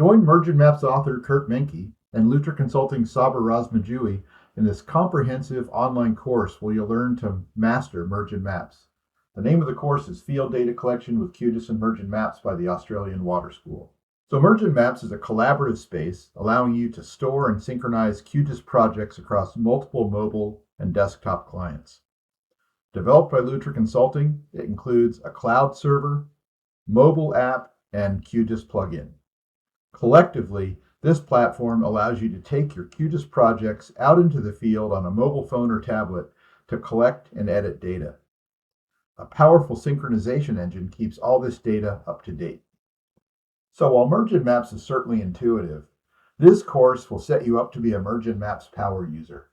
Join Mergin Maps author Kurt Menke and Lutra Consulting Saber Razmjooei in this comprehensive online course where you'll learn to master Mergin Maps. The name of the course is Field Data Collection with QGIS and Mergin Maps by the Australian Water School. So Mergin Maps is a collaborative space allowing you to store and synchronize QGIS projects across multiple mobile and desktop clients. Developed by Lutra Consulting, it includes a cloud server, mobile app, and QGIS plugin. Collectively, this platform allows you to take your QGIS projects out into the field on a mobile phone or tablet to collect and edit data. A powerful synchronization engine keeps all this data up to date. So while Mergin Maps is certainly intuitive, this course will set you up to be a Mergin Maps power user.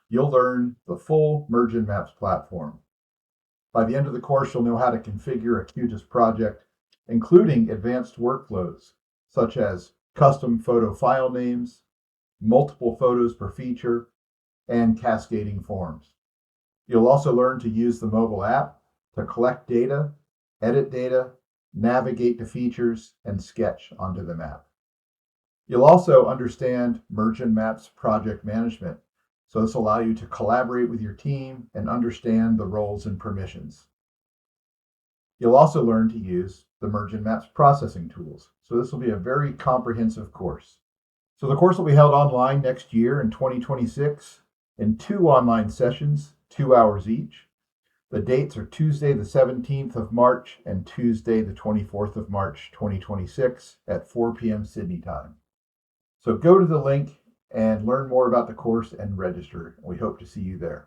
You'll learn the full Mergin Maps platform. By the end of the course, you'll know how to configure a QGIS project, including advanced workflows, such as custom photo file names, multiple photos per feature, and cascading forms. You'll also learn to use the mobile app to collect data, edit data, navigate to features, and sketch onto the map. You'll also understand Mergin Maps project management, so this will allow you to collaborate with your team and understand the roles and permissions. You'll also learn to use the Mergin Maps processing tools, so this will be a very comprehensive course. So the course will be held online next year in 2026 in 2 online sessions, 2 hours each. The dates are Tuesday the 17th of March and Tuesday the 24th of March 2026 at 4 p.m. Sydney time. So go to the link and learn more about the course and register. We hope to see you there.